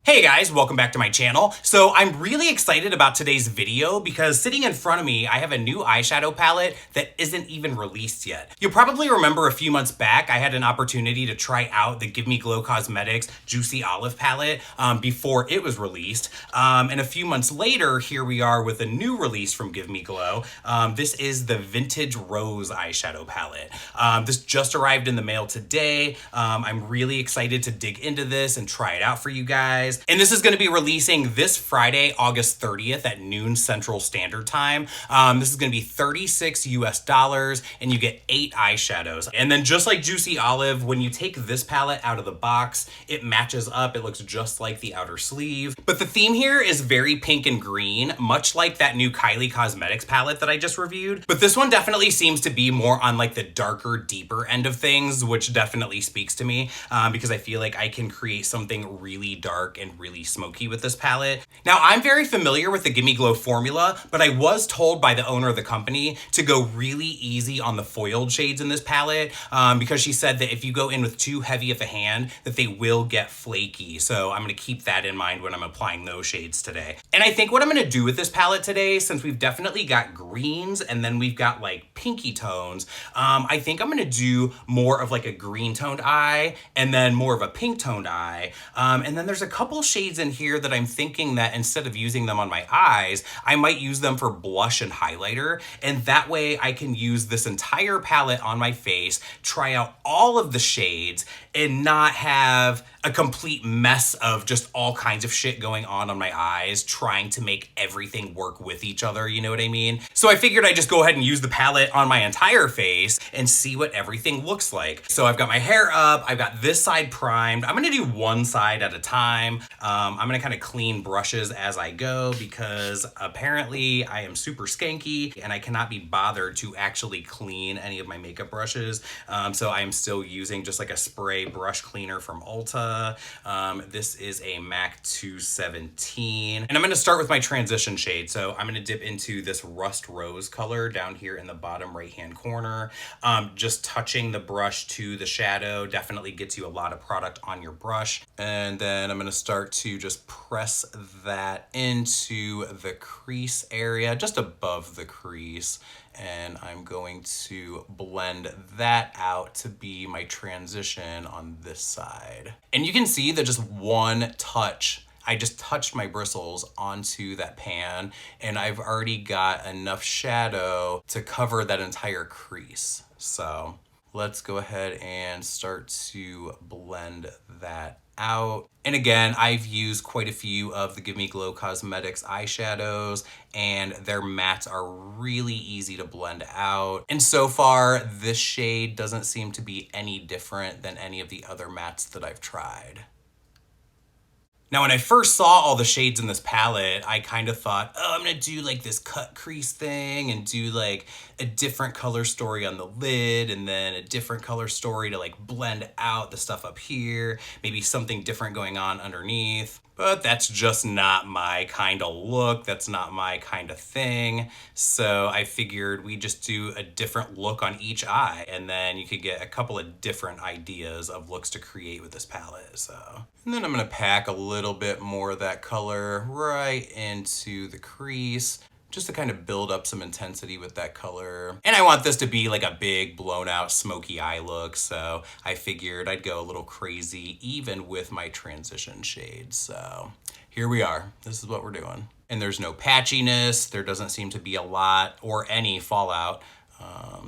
Hey guys, welcome back to my channel. So I'm really excited about today's video because sitting in front of me, I have a new eyeshadow palette that isn't even released yet. You'll probably remember a few months back, I had an opportunity to try out the Give Me Glow Cosmetics Juicy Olive palette before it was released. And a few months later, here we are with a new release from Give Me Glow. This is the Vintage Rose eyeshadow palette. This just arrived in the mail today. I'm really excited to dig into this and try it out for you guys. And this is going to be releasing this Friday, August 30th at noon Central Standard Time. This is going to be $36 US, and you get 8 eyeshadows. And then just like Juicy Olive, when you take this palette out of the box, it matches up. It looks just like the outer sleeve. But the theme here is very pink and green, much like that new Kylie Cosmetics palette that I just reviewed. But this one definitely seems to be more on like the darker, deeper end of things, which definitely speaks to me because I feel like I can create something really dark and really smoky with this palette. Now, I'm very familiar with the Gimme Glow formula, but I was told by the owner of the company to go really easy on the foiled shades in this palette because she said that if you go in with too heavy of a hand, that they will get flaky. So I'm gonna keep that in mind when I'm applying those shades today. And I think what I'm gonna do with this palette today, since we've definitely got greens and then we've got like pinky tones, I think I'm gonna do more of like a green toned eye and then more of a pink toned eye. And then there's a couple shades in here that I'm thinking that instead of using them on my eyes, I might use them for blush and highlighter. And that way I can use this entire palette on my face, try out all of the shades, and not have a complete mess of just all kinds of shit going on my eyes, trying to make everything work with each other, you know what I mean? So I figured I'd just go ahead and use the palette on my entire face and see what everything looks like. So I've got my hair up, I've got this side primed. I'm gonna do one side at a time. I'm gonna kind of clean brushes as I go because apparently I am super skanky and I cannot be bothered to actually clean any of my makeup brushes. So I am still using just like a spray brush cleaner from Ulta. This is a MAC 217. And I'm gonna start with my transition shade. So I'm gonna dip into this Rust Rose color down here in the bottom right-hand corner. Just touching the brush to the shadow definitely gets you a lot of product on your brush. And then I'm gonna start to just press that into the crease area, just above the crease. And I'm going to blend that out to be my transition on this side. And you can see that just one touch, I just touched my bristles onto that pan and I've already got enough shadow to cover that entire crease. So let's go ahead and start to blend that out. And again, I've used quite a few of the Give Me Glow Cosmetics eyeshadows and their mattes are really easy to blend out. And so far, this shade doesn't seem to be any different than any of the other mattes that I've tried. Now, when I first saw all the shades in this palette, I kind of thought, oh, I'm gonna do like this cut crease thing and do like a different color story on the lid and then a different color story to like blend out the stuff up here, maybe something different going on underneath. But that's just not my kind of look. That's not my kind of thing. So I figured we just do a different look on each eye and then you could get a couple of different ideas of looks to create with this palette. So, and then I'm gonna pack a little bit more of that color right into the crease, just to kind of build up some intensity with that color. And I want this to be like a big blown out smoky eye look. So I figured I'd go a little crazy even with my transition shades. So here we are, this is what we're doing. And there's no patchiness. There doesn't seem to be a lot or any fallout.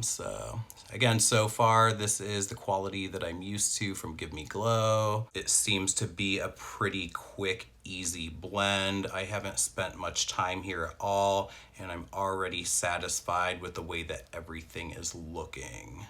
So again, so far, this is the quality that I'm used to from Give Me Glow. It seems to be a pretty quick, easy blend. I haven't spent much time here at all, and I'm already satisfied with the way that everything is looking.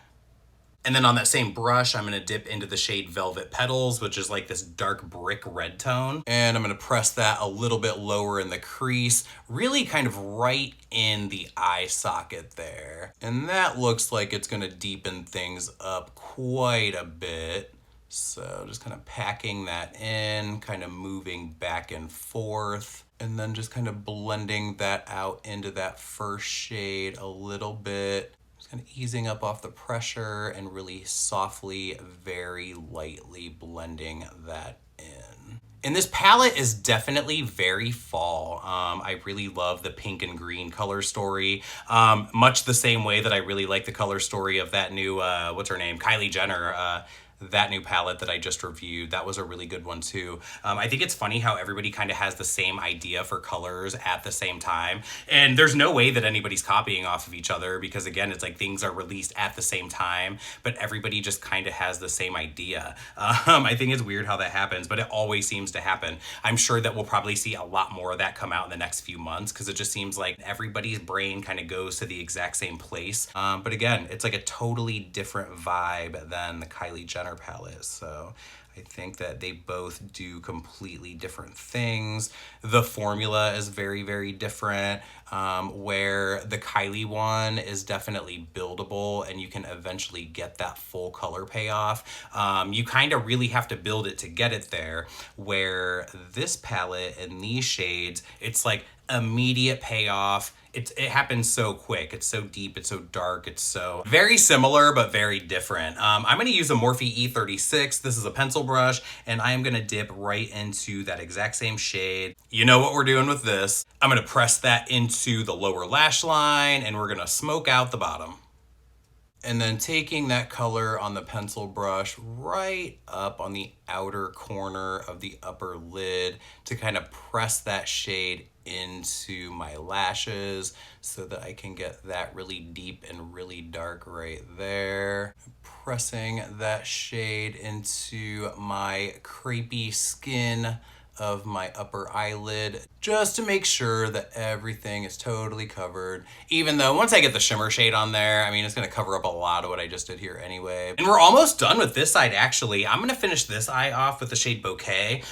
And then on that same brush, I'm gonna dip into the shade Velvet Petals, which is like this dark brick red tone. And I'm gonna press that a little bit lower in the crease, really kind of right in the eye socket there. And that looks like it's gonna deepen things up quite a bit. So just kind of packing that in, kind of moving back and forth. And then just kind of blending that out into that first shade a little bit. Just kind of easing up off the pressure and really softly, very lightly blending that in. And this palette is definitely very fall. I really love the pink and green color story. Much the same way that I really like the color story of that new, what's her name? Kylie Jenner. That new palette that I just reviewed, that was a really good one too. I think it's funny how everybody kind of has the same idea for colors at the same time. And there's no way that anybody's copying off of each other because, again, it's like things are released at the same time, but everybody just kind of has the same idea. I think it's weird how that happens, but it always seems to happen. I'm sure that we'll probably see a lot more of that come out in the next few months because it just seems like everybody's brain kind of goes to the exact same place. But again, it's like a totally different vibe than the Kylie Jenner palette. So I think that they both do completely different things. The formula is very, very different, where the Kylie one is definitely buildable and you can eventually get that full color payoff. You kind of really have to build it to get it there, where this palette and these shades, it's like immediate payoff. It happens so quick. It's so deep. It's so dark. It's so very similar, but very different. I'm going to use a Morphe E36. This is a pencil brush, and I am going to dip right into that exact same shade. You know what we're doing with this. I'm going to press that into the lower lash line, and we're going to smoke out the bottom. And then taking that color on the pencil brush right up on the outer corner of the upper lid to kind of press that shade into my lashes so that I can get that really deep and really dark right there. Pressing that shade into my crepey skin of my upper eyelid just to make sure that everything is totally covered. Even though once I get the shimmer shade on there, I mean, it's gonna cover up a lot of what I just did here anyway. And we're almost done with this side actually. I'm gonna finish this eye off with the shade Bouquet.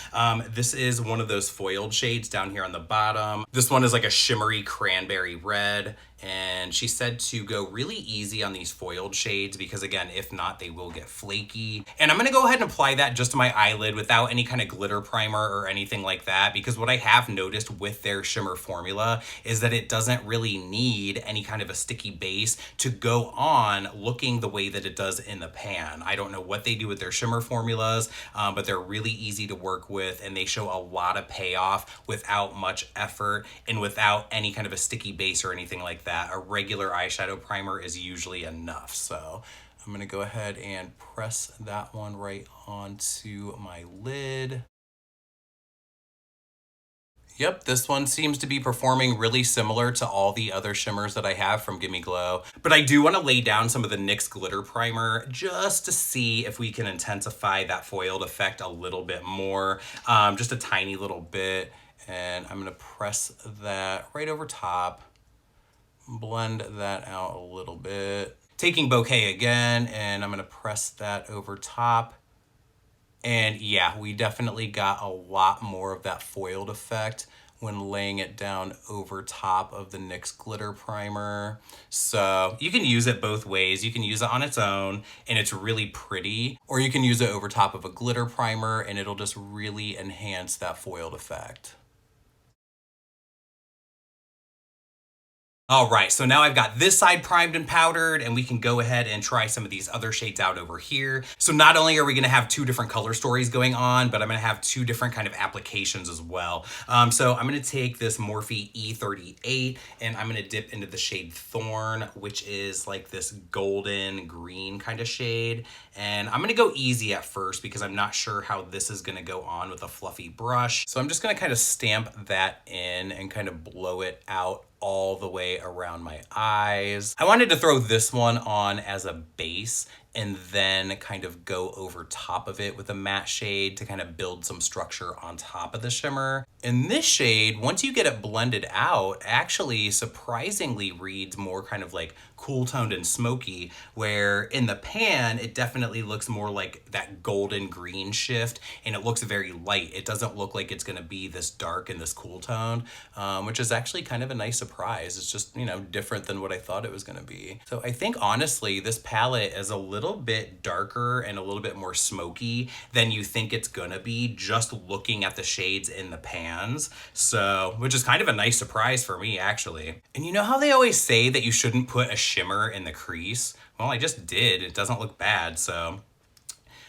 This is one of those foiled shades down here on the bottom. This one is like a shimmery cranberry red. And she said to go really easy on these foiled shades because, again, if not, they will get flaky. And I'm going to go ahead and apply that just to my eyelid without any kind of glitter primer or anything like that, because what I have noticed with their shimmer formula is that it doesn't really need any kind of a sticky base to go on looking the way that it does in the pan. I don't know what they do with their shimmer formulas, but they're really easy to work with and they show a lot of payoff without much effort and without any kind of a sticky base or anything like that. A regular eyeshadow primer is usually enough. So I'm gonna go ahead and press that one right onto my lid. Yep, this one seems to be performing really similar to all the other shimmers that I have from Gimme Glow. But I do want to lay down some of the NYX glitter primer just to see if we can intensify that foiled effect a little bit more, just a tiny little bit. And I'm gonna press that right over top. Blend that out a little bit. Taking Bouquet again, and I'm gonna press that over top. And yeah, we definitely got a lot more of that foiled effect when laying it down over top of the NYX glitter primer. So you can use it both ways. You can use it on its own and it's really pretty, or you can use it over top of a glitter primer and it'll just really enhance that foiled effect. All right, so now I've got this side primed and powdered and we can go ahead and try some of these other shades out over here. So not only are we gonna have two different color stories going on, but I'm gonna have two different kind of applications as well. So I'm gonna take this Morphe E38 and I'm gonna dip into the shade Thorn, which is like this golden green kind of shade. And I'm gonna go easy at first because I'm not sure how this is gonna go on with a fluffy brush. So I'm just gonna kind of stamp that in and kind of blow it out all the way around my eyes. I wanted to throw this one on as a base and then kind of go over top of it with a matte shade to kind of build some structure on top of the shimmer. And this shade, once you get it blended out, actually surprisingly reads more kind of like cool toned and smoky, where in the pan, it definitely looks more like that golden green shift and it looks very light. It doesn't look like it's gonna be this dark and this cool toned, which is actually kind of a nice surprise. It's just, you know, different than what I thought it was gonna be. So I think honestly, this palette is a little bit darker and a little bit more smoky than you think it's gonna be just looking at the shades in the pans. So, which is kind of a nice surprise for me actually. And you know how they always say that you shouldn't put a shimmer in the crease? Well, I just did. It doesn't look bad, so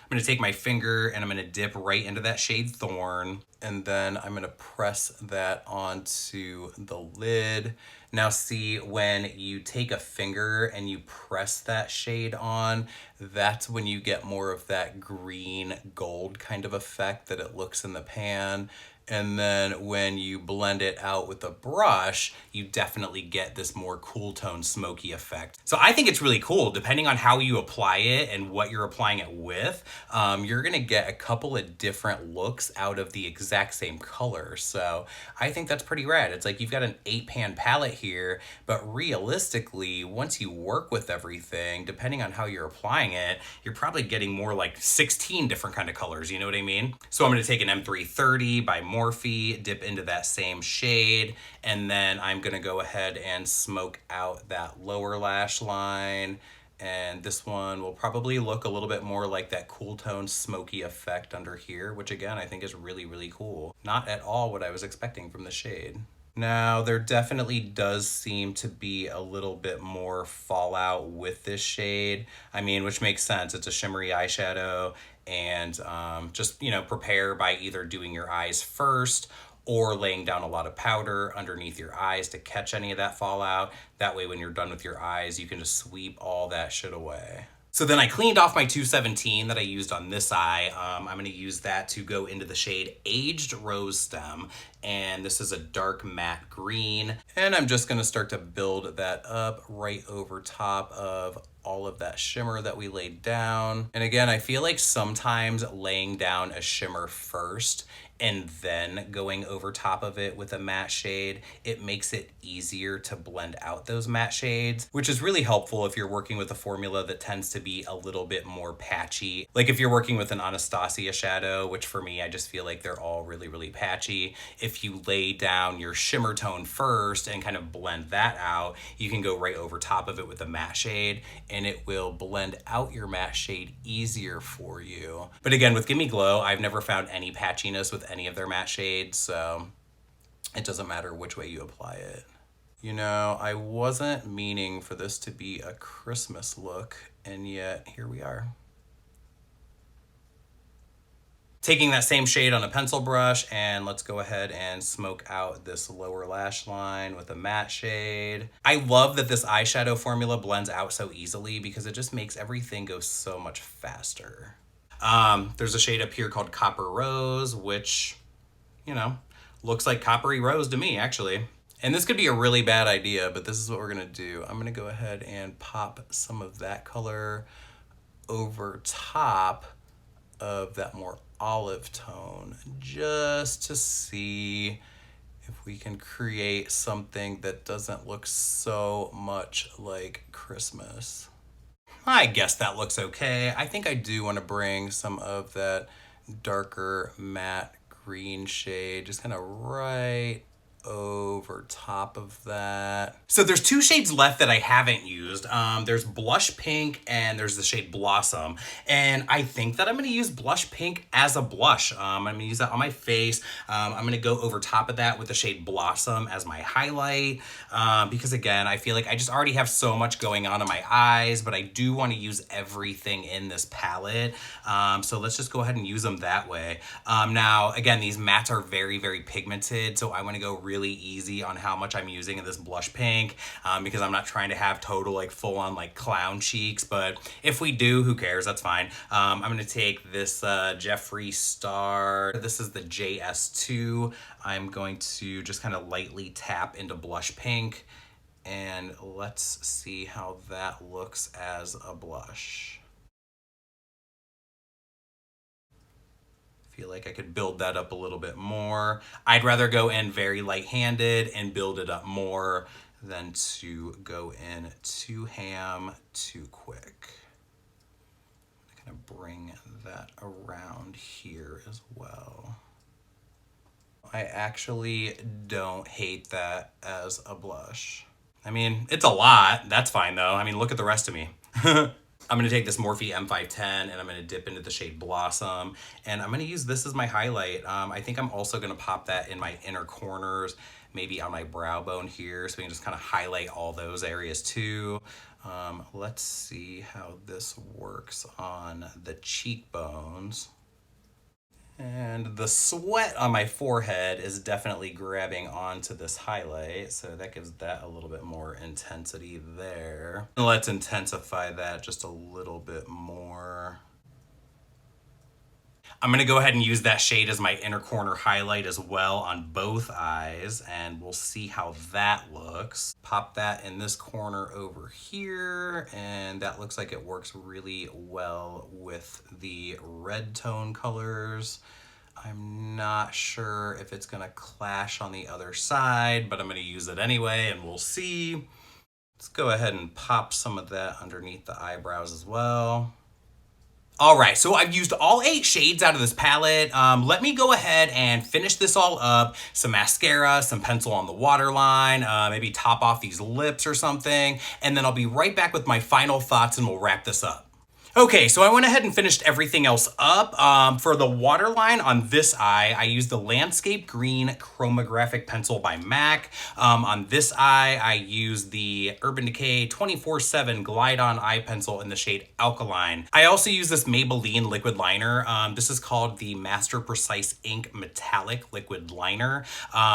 I'm gonna take my finger and I'm gonna dip right into that shade Thorn. And then I'm gonna press that onto the lid. Now see, when you take a finger and you press that shade on, that's when you get more of that green gold kind of effect that it looks in the pan. And then when you blend it out with a brush, you definitely get this more cool tone smoky effect. So I think it's really cool. Depending on how you apply it and what you're applying it with, you're gonna get a couple of different looks out of the exact same color. So I think that's pretty rad. It's like you've got an 8-pan palette here, but realistically, once you work with everything, depending on how you're applying it, you're probably getting more like 16 different kind of colors, you know what I mean? So I'm gonna take an M330 by Morphe, dip into that same shade, and then I'm gonna go ahead and smoke out that lower lash line. And this one will probably look a little bit more like that cool tone smoky effect under here, which again, I think is really, really cool. Not at all what I was expecting from the shade. Now, there definitely does seem to be a little bit more fallout with this shade. I mean, which makes sense. It's a shimmery eyeshadow, and just, you know, prepare by either doing your eyes first or laying down a lot of powder underneath your eyes to catch any of that fallout. That way, when you're done with your eyes, you can just sweep all that shit away. So then I cleaned off my 217 that I used on this eye. I'm gonna use that to go into the shade Aged Rose Stem. And this is a dark matte green. And I'm just gonna start to build that up right over top of all of that shimmer that we laid down. And again, I feel like sometimes laying down a shimmer first and then going over top of it with a matte shade, it makes it easier to blend out those matte shades, which is really helpful if you're working with a formula that tends to be a little bit more patchy. Like if you're working with an Anastasia shadow, which for me, I just feel like they're all really, really patchy. If you lay down your shimmer tone first and kind of blend that out, you can go right over top of it with a matte shade, and it will blend out your matte shade easier for you. But again, with Gimme Glow, I've never found any patchiness with any of their matte shades, so it doesn't matter which way you apply it. You know, I wasn't meaning for this to be a Christmas look, and yet here we are. Taking that same shade on a pencil brush, and let's go ahead and smoke out this lower lash line with a matte shade. I love that this eyeshadow formula blends out so easily because it just makes everything go so much faster. There's a shade up here called Copper Rose, which, you know, looks like coppery rose to me, actually. And this could be a really bad idea, but this is what we're gonna do. I'm gonna go ahead and pop some of that color over top of that more olive tone, just to see if we can create something that doesn't look so much like Christmas. I guess that looks okay. I think I do want to bring some of that darker matte green shade just kind of right over top of that. So there's two shades left that I haven't used. There's Blush Pink and there's the shade Blossom. And I think that I'm gonna use Blush Pink as a blush. I'm gonna use that on my face. I'm gonna go over top of that with the shade Blossom as my highlight. Because again, I feel like I just already have so much going on in my eyes, but I do wanna use everything in this palette. So let's just go ahead and use them that way. Now, again, these mattes are very, very pigmented, so I wanna go really easy on how much I'm using in this Blush Pink, because I'm not trying to have total like full on like clown cheeks, but if we do, who cares, that's fine. I'm gonna take this Jeffree Star, this is the JS2. I'm going to just kind of lightly tap into Blush Pink, and let's see how that looks as a blush. Feel like I could build that up a little bit more. I'd rather go in very light-handed and build it up more than to go in too ham too quick. I'm gonna bring that around here as well. I actually don't hate that as a blush. I mean, it's a lot. That's fine though. I mean, look at the rest of me. I'm gonna take this Morphe M510 and I'm gonna dip into the shade Blossom. And I'm gonna use this as my highlight. I think I'm also gonna pop that in my inner corners, maybe on my brow bone here, so we can just kind of highlight all those areas too. Let's see how this works on the cheekbones. And the sweat on my forehead is definitely grabbing onto this highlight, so that gives that a little bit more intensity there. And let's intensify that just a little bit more. I'm gonna go ahead and use that shade as my inner corner highlight as well on both eyes, and we'll see how that looks. Pop that in this corner over here, and that looks like it works really well with the red tone colors. I'm not sure if it's gonna clash on the other side, but I'm gonna use it anyway, and we'll see. Let's go ahead and pop some of that underneath the eyebrows as well. All right, so I've used all 8 shades out of this palette. Let me go ahead and finish this all up. Some mascara, some pencil on the waterline, maybe top off these lips or something, and then I'll be right back with my final thoughts and we'll wrap this up. Okay, so I went ahead and finished everything else up. For the waterline on this eye, I used the Landscape Green Chromographic Pencil by MAC. On this eye, I used the Urban Decay 24/7 Glide On Eye Pencil in the shade Alkaline. I also use this Maybelline liquid liner. This is called the Master Precise Ink Metallic Liquid Liner.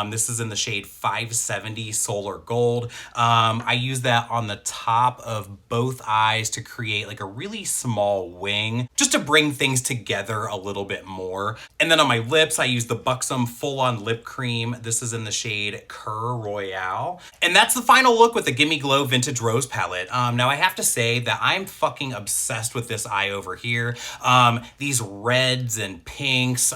This is in the shade 570 Solar Gold. I use that on the top of both eyes to create like a really small wing, just to bring things together a little bit more. And then on my lips, I use the Buxom Full On Lip Cream. This is in the shade Cur Royale. And that's the final look with the Gimme Glow Vintage Rose palette. Now I have to say that I'm fucking obsessed with this eye over here. These reds and pinks,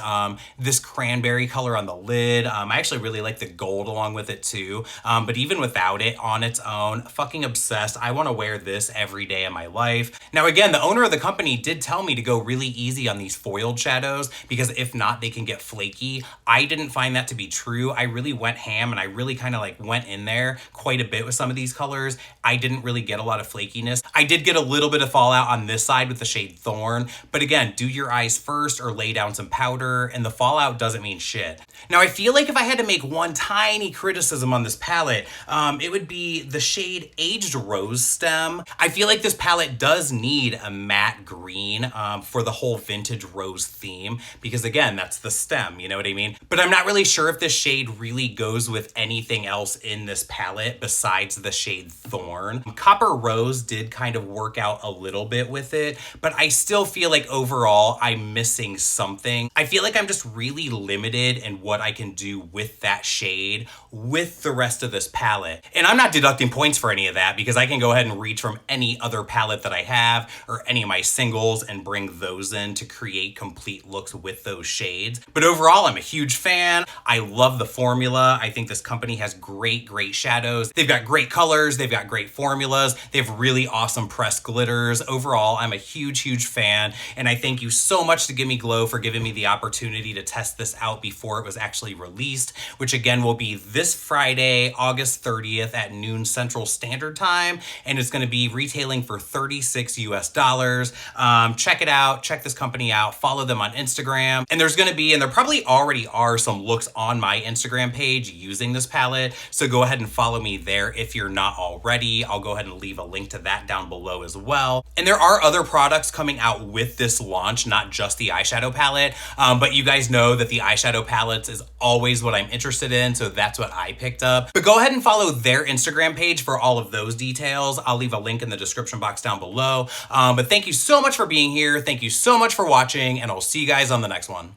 this cranberry color on the lid. I actually really like the gold along with it too. But even without it on its own, fucking obsessed. I want to wear this every day of my life. Now again, the owner of the company did tell me to go really easy on these foiled shadows because if not, they can get flaky. I didn't find that to be true. I really went ham and I really kind of like went in there quite a bit with some of these colors. I didn't really get a lot of flakiness. I did get a little bit of fallout on this side with the shade Thorn, but again, do your eyes first or lay down some powder and the fallout doesn't mean shit. Now I feel like if I had to make one tiny criticism on this palette, it would be the shade Aged Rose Stem. I feel like this palette does need a matte green for the whole vintage rose theme because again, that's the stem, you know what I mean? But I'm not really sure if this shade really goes with anything else in this palette besides the shade Thorn. Copper Rose did kind of work out a little bit with it, but I still feel like overall I'm missing something. I feel like I'm just really limited in what I can do with that shade with the rest of this palette. And I'm not deducting points for any of that because I can go ahead and reach from any other palette that I have or any of my singles and bring those in to create complete looks with those shades. But overall, I'm a huge fan. I love the formula. I think this company has great shadows. They've got great colors. They've got great formulas. They have really awesome pressed glitters. Overall, I'm a huge fan. And I thank you so much to Gimme Glow for giving me the opportunity to test this out before it was actually released, which again will be this Friday, August 30th at noon Central Standard Time. And it's going to be retailing for $36 US. Check it out. Check this company out. Follow them on Instagram. And there's going to be, and there probably already are some looks on my Instagram page using this palette. So go ahead and follow me there if you're not already. I'll go ahead and leave a link to that down below as well. And there are other products coming out with this launch, not just the eyeshadow palette. But you guys know that the eyeshadow palettes is always what I'm interested in. So that's what I picked up. But go ahead and follow their Instagram page for all of those details. I'll leave a link in the description box down below. But thank you so much for being here. Thank you so much for watching, and I'll see you guys on the next one.